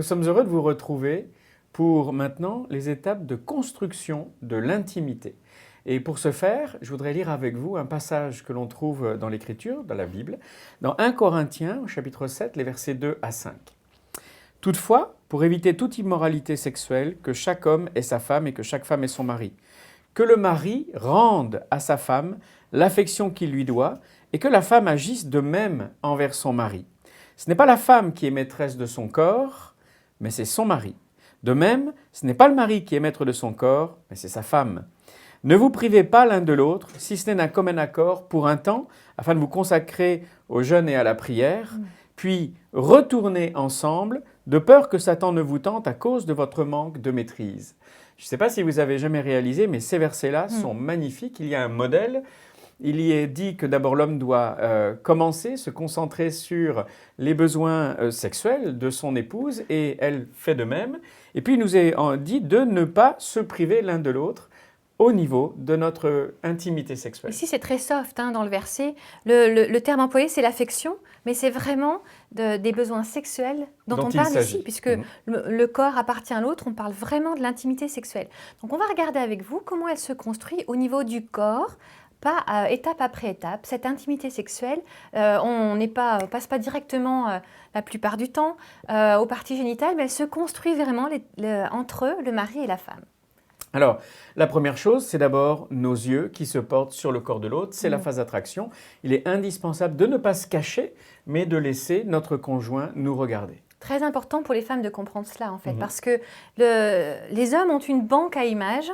Nous sommes heureux de vous retrouver pour maintenant les étapes de construction de l'intimité. Et pour ce faire, je voudrais lire avec vous un passage que l'on trouve dans l'Écriture, dans la Bible, dans 1 Corinthiens, au chapitre 7, les versets 2 à 5. « Toutefois, pour éviter toute immoralité sexuelle, que chaque homme ait sa femme et que chaque femme ait son mari. Que le mari rende à sa femme l'affection qu'il lui doit et que la femme agisse de même envers son mari. Ce n'est pas la femme qui est maîtresse de son corps, mais c'est son mari. De même, ce n'est pas le mari qui est maître de son corps, mais c'est sa femme. Ne vous privez pas l'un de l'autre, si ce n'est d'un commun accord, pour un temps, afin de vous consacrer au jeûne et à la prière, puis retournez ensemble, de peur que Satan ne vous tente à cause de votre manque de maîtrise. » Je ne sais pas si vous avez jamais réalisé, mais ces versets-là sont magnifiques. Il y a un modèle. Il y est dit que d'abord l'homme doit commencer, se concentrer sur les besoins sexuels de son épouse, et elle fait de même. Et puis il nous est dit de ne pas se priver l'un de l'autre au niveau de notre intimité sexuelle. Ici, c'est très soft dans le verset. Le terme employé, c'est l'affection, mais c'est vraiment des besoins sexuels dont on parle ici, puisque le corps appartient à l'autre, on parle vraiment de l'intimité sexuelle. Donc on va regarder avec vous comment elle se construit au niveau du corps, étape après étape. Cette intimité sexuelle, on passe pas directement la plupart du temps aux parties génitales, mais elle se construit vraiment entre eux, le mari et la femme. Alors, la première chose, c'est d'abord nos yeux qui se portent sur le corps de l'autre. C'est la phase d'attraction. Il est indispensable de ne pas se cacher, mais de laisser notre conjoint nous regarder. Très important pour les femmes de comprendre cela, en fait, parce que les hommes ont une banque à images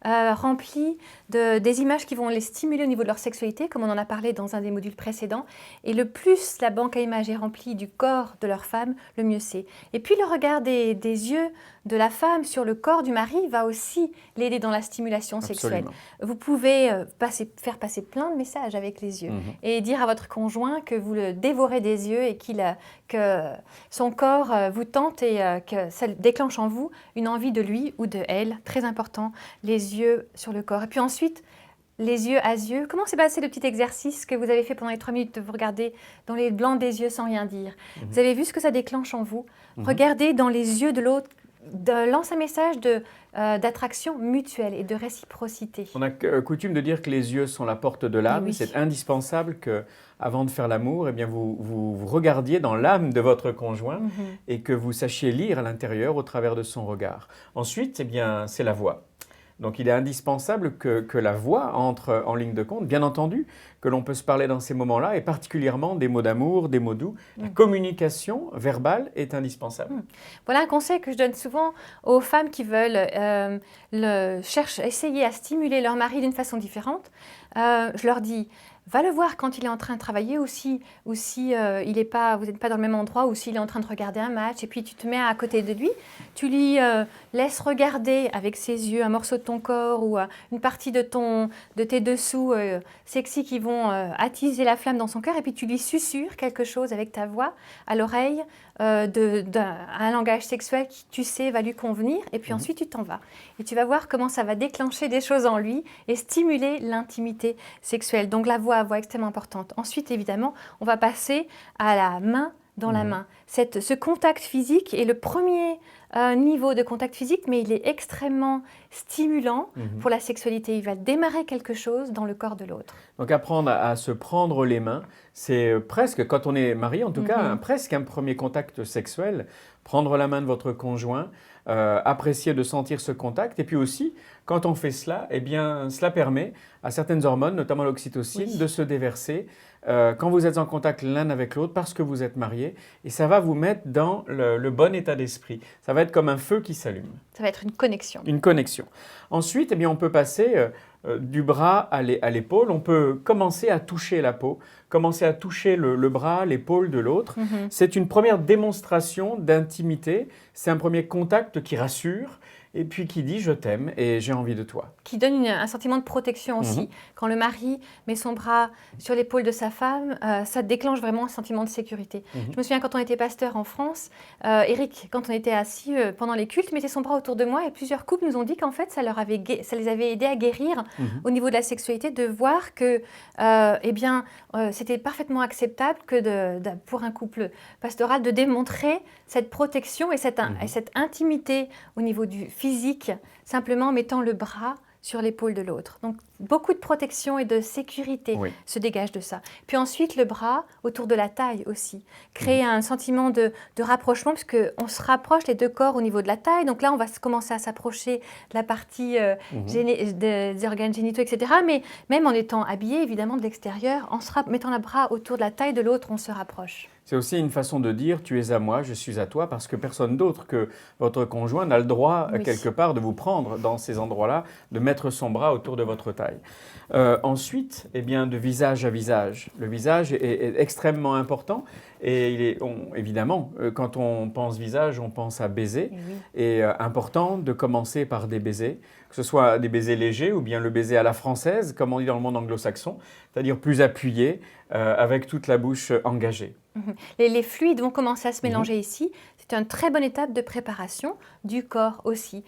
remplie des images qui vont les stimuler au niveau de leur sexualité, comme on en a parlé dans un des modules précédents. Et le plus la banque à images est remplie du corps de leur femme, le mieux c'est. Et puis le regard des yeux de la femme sur le corps du mari va aussi l'aider dans la stimulation sexuelle. Vous pouvez faire passer plein de messages avec les yeux et dire à votre conjoint que vous le dévorez des yeux et que son corps vous tente et que ça déclenche en vous une envie de lui ou de elle. Très important, les yeux sur le corps. Et puis ensuite, les yeux à yeux. Comment s'est passé le petit exercice que vous avez fait pendant les 3 minutes de vous regarder dans les blancs des yeux sans rien dire? Vous avez vu ce que ça déclenche en vous? Regardez dans les yeux de l'autre, lance un message d'attraction mutuelle et de réciprocité. On a coutume de dire que les yeux sont la porte de l'âme. Oui. C'est indispensable que, avant de faire l'amour, eh bien vous regardiez dans l'âme de votre conjoint et que vous sachiez lire à l'intérieur au travers de son regard. Ensuite, eh bien, c'est la voix. Donc il est indispensable que la voix entre en ligne de compte, bien entendu, que l'on peut se parler dans ces moments-là, et particulièrement des mots d'amour, des mots doux. La communication verbale est indispensable. Voilà un conseil que je donne souvent aux femmes qui veulent essayer à stimuler leur mari d'une façon différente. Je leur dis, va le voir quand il est en train de travailler ou si vous n'êtes pas dans le même endroit ou s'il est en train de regarder un match et puis tu te mets à côté de lui, tu lui laisses regarder avec ses yeux un morceau de ton corps ou une partie de tes dessous sexy qui vont attiser la flamme dans son cœur et puis tu lui susurres quelque chose avec ta voix à l'oreille, un langage sexuel qui, tu sais, va lui convenir et puis ensuite tu t'en vas. Et tu vas voir comment ça va déclencher des choses en lui et stimuler l'intimité sexuelle. Donc la voix extrêmement importante. Ensuite, évidemment, on va passer à la main dans la main. Ce contact physique est le premier niveau de contact physique, mais il est extrêmement stimulant pour la sexualité. Il va démarrer quelque chose dans le corps de l'autre. Donc apprendre à se prendre les mains, c'est presque, quand on est marié en tout cas, presque un premier contact sexuel. Prendre la main de votre conjoint, apprécier de sentir ce contact. Et puis aussi, quand on fait cela, eh bien, cela permet à certaines hormones, notamment l'oxytocine, de se déverser quand vous êtes en contact l'un avec l'autre parce que vous êtes mariés. Et ça va vous mettre dans le bon état d'esprit. Ça va être comme un feu qui s'allume. Ça va être une connexion. Une connexion. Ensuite, eh bien, on peut passer du bras à l'épaule. On peut commencer à toucher la peau, commencer à toucher le bras, l'épaule de l'autre. C'est une première démonstration d'intimité. C'est un premier contact qui rassure et puis qui dit « je t'aime et j'ai envie de toi ». Qui donne un sentiment de protection aussi. Quand le mari met son bras sur l'épaule de sa femme, ça déclenche vraiment un sentiment de sécurité. Je me souviens quand on était pasteur en France, Eric, quand on était assis pendant les cultes, mettait son bras autour de moi et plusieurs couples nous ont dit qu'en fait, ça les avait aidés à guérir au niveau de la sexualité, de voir que c'était parfaitement acceptable que pour un couple pastoral de démontrer cette protection et cette intimité au niveau du physique, simplement en mettant le bras sur l'épaule de l'autre. Donc, beaucoup de protection et de sécurité se dégagent de ça. Puis ensuite, le bras autour de la taille aussi. Créer un sentiment de rapprochement, puisqu'on se rapproche les deux corps au niveau de la taille. Donc là, on va commencer à s'approcher de la partie des organes génitaux, etc. Mais même en étant habillé, évidemment, de l'extérieur, en mettant le bras autour de la taille de l'autre, on se rapproche. C'est aussi une façon de dire « tu es à moi, je suis à toi » parce que personne d'autre que votre conjoint n'a le droit, quelque part, de vous prendre dans ces endroits-là, de mettre son bras autour de votre taille. Ensuite, de visage à visage. Le visage est extrêmement important et évidemment, quand on pense visage, on pense à baiser. Et important de commencer par des baisers, que ce soit des baisers légers ou bien le baiser à la française, comme on dit dans le monde anglo-saxon, c'est-à-dire plus appuyé, avec toute la bouche engagée. Les fluides vont commencer à se mélanger ici. C'est une très bonne étape de préparation du corps aussi.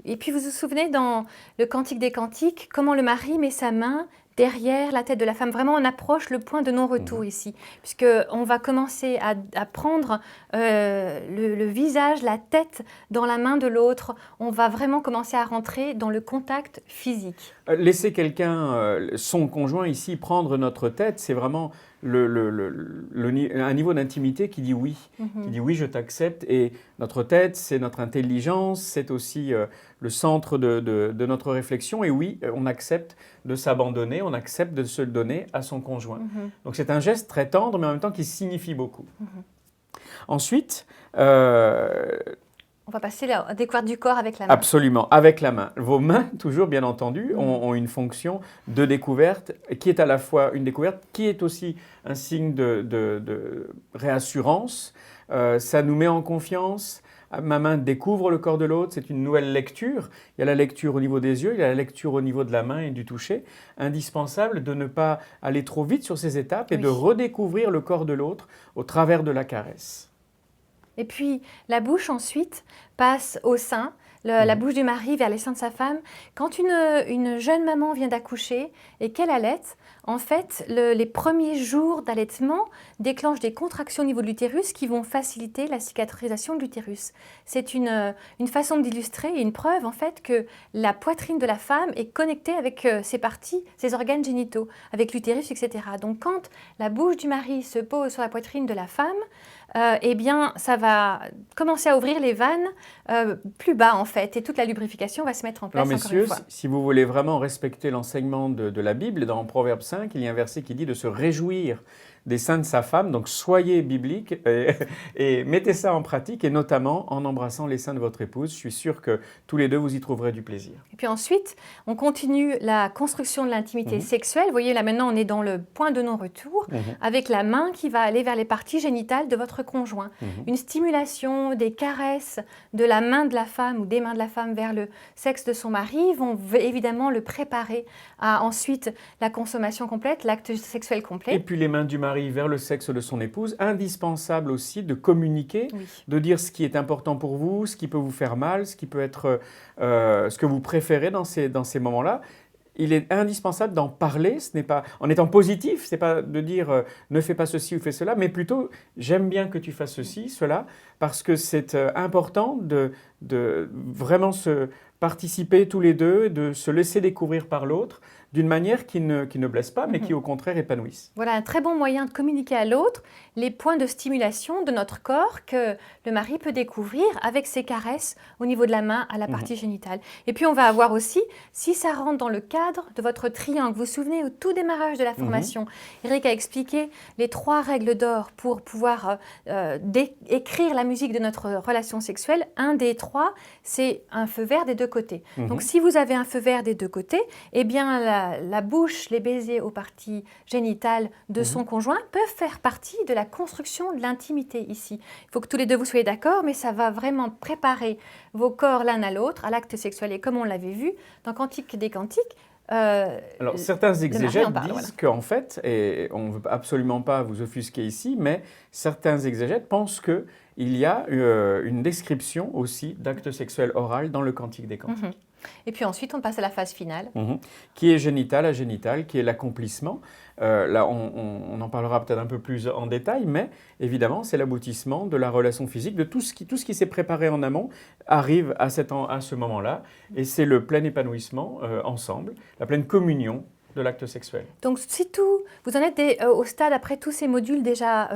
Et puis vous vous souvenez dans le Cantique des Cantiques, comment le mari met sa main derrière la tête de la femme. Vraiment, on approche le point de non-retour ici, puisqu'on va commencer à prendre le visage, la tête dans la main de l'autre. On va vraiment commencer à rentrer dans le contact physique. Laisser quelqu'un, son conjoint ici, prendre notre tête, c'est vraiment un niveau d'intimité qui dit oui. Qui dit oui, je t'accepte. Et notre tête, c'est notre intelligence, c'est aussi le centre de notre réflexion. Et oui, on accepte de s'abandonner, on accepte de se donner à son conjoint. Donc c'est un geste très tendre, mais en même temps qui signifie beaucoup. Ensuite, on va passer à la découverte du corps avec la main. Absolument, avec la main. Vos mains, toujours bien entendu, ont une fonction de découverte qui est à la fois une découverte, qui est aussi un signe de réassurance. Ça nous met en confiance. Ma main découvre le corps de l'autre, c'est une nouvelle lecture. Il y a la lecture au niveau des yeux, il y a la lecture au niveau de la main et du toucher. Indispensable de ne pas aller trop vite sur ces étapes et de redécouvrir le corps de l'autre au travers de la caresse. Et puis, la bouche ensuite passe au sein, la bouche du mari vers les seins de sa femme. Quand une jeune maman vient d'accoucher et qu'elle allaite, en fait, les premiers jours d'allaitement déclenchent des contractions au niveau de l'utérus qui vont faciliter la cicatrisation de l'utérus. C'est une façon d'illustrer et une preuve, en fait, que la poitrine de la femme est connectée avec ses parties, ses organes génitaux, avec l'utérus, etc. Donc, quand la bouche du mari se pose sur la poitrine de la femme, ça va commencer à ouvrir les vannes plus bas, en fait, et toute la lubrification va se mettre en place. Alors, messieurs, si vous voulez vraiment respecter l'enseignement de la Bible, dans Proverbe 5, il y a un verset qui dit de se réjouir des seins de sa femme. Donc, soyez bibliques et mettez ça en pratique, et notamment en embrassant les seins de votre épouse. Je suis sûr que tous les deux, vous y trouverez du plaisir. Et puis ensuite, on continue la construction de l'intimité sexuelle. Vous voyez, là maintenant, on est dans le point de non-retour, avec la main qui va aller vers les parties génitales de votre conjoint. Une stimulation, des caresses de la main de la femme ou des mains de la femme vers le sexe de son mari vont évidemment le préparer à ensuite la consommation complète, l'acte sexuel complet. Et puis les mains du mari vers le sexe de son épouse, indispensable aussi de communiquer, de dire ce qui est important pour vous, ce qui peut vous faire mal, ce qui peut être ce que vous préférez dans ces moments-là. Il est indispensable d'en parler, ce n'est pas, en étant positif, ce n'est pas de dire ne fais pas ceci ou fais cela, mais plutôt j'aime bien que tu fasses ceci, cela, parce que c'est important de vraiment se participer tous les deux, de se laisser découvrir par l'autre, d'une manière qui ne blesse pas, mais qui au contraire épanouisse. Voilà un très bon moyen de communiquer à l'autre les points de stimulation de notre corps que le mari peut découvrir avec ses caresses au niveau de la main à la partie génitale. Et puis on va avoir aussi, si ça rentre dans le cadre de votre triangle, vous vous souvenez au tout démarrage de la formation, Eric a expliqué les 3 règles d'or pour pouvoir écrire la musique de notre relation sexuelle. Un des 3, c'est un feu vert des 2 côtés. Donc si vous avez un feu vert des 2 côtés, eh bien la bouche, les baisers aux parties génitales de son conjoint peuvent faire partie de la construction de l'intimité ici. Il faut que tous les deux vous soyez d'accord, mais ça va vraiment préparer vos corps l'un à l'autre, à l'acte sexuel. Et comme on l'avait vu dans Cantique des Cantiques, Alors, certains mari exégètes en parle, disent qu'en fait, et on ne veut absolument pas vous offusquer ici, mais certains exégètes pensent qu'il y a une description aussi d'actes sexuels oral dans le Cantique des Cantiques. Et puis ensuite, on passe à la phase finale. Qui est génital à génital, qui est l'accomplissement. Là, on en parlera peut-être un peu plus en détail, mais évidemment, c'est l'aboutissement de la relation physique, de tout ce qui s'est préparé en amont arrive à ce moment-là, et c'est le plein épanouissement ensemble, la pleine communion de l'acte sexuel. Donc, si vous en êtes au stade, après tous ces modules déjà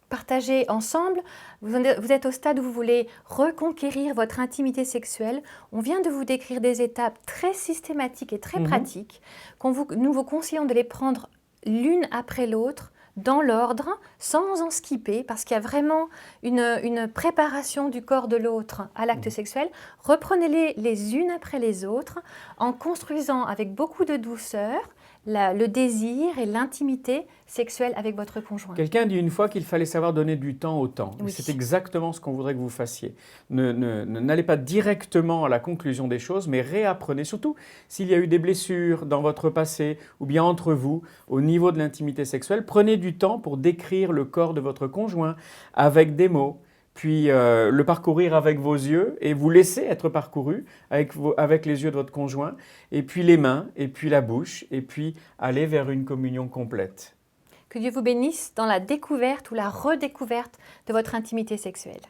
partagés ensemble, vous êtes au stade où vous voulez reconquérir votre intimité sexuelle. On vient de vous décrire des étapes très systématiques et très pratiques. Nous vous conseillons de les prendre l'une après l'autre, dans l'ordre, sans en skipper, parce qu'il y a vraiment une préparation du corps de l'autre à l'acte sexuel. Reprenez-les les unes après les autres, en construisant avec beaucoup de douceur le désir et l'intimité sexuelle avec votre conjoint. Quelqu'un dit une fois qu'il fallait savoir donner du temps au temps. Oui. C'est exactement ce qu'on voudrait que vous fassiez. N'allez pas directement à la conclusion des choses, mais réapprenez. Surtout s'il y a eu des blessures dans votre passé ou bien entre vous au niveau de l'intimité sexuelle, prenez du temps pour décrire le corps de votre conjoint avec des mots. Puis le parcourir avec vos yeux et vous laisser être parcouru avec les yeux de votre conjoint, et puis les mains, et puis la bouche, et puis aller vers une communion complète. Que Dieu vous bénisse dans la découverte ou la redécouverte de votre intimité sexuelle.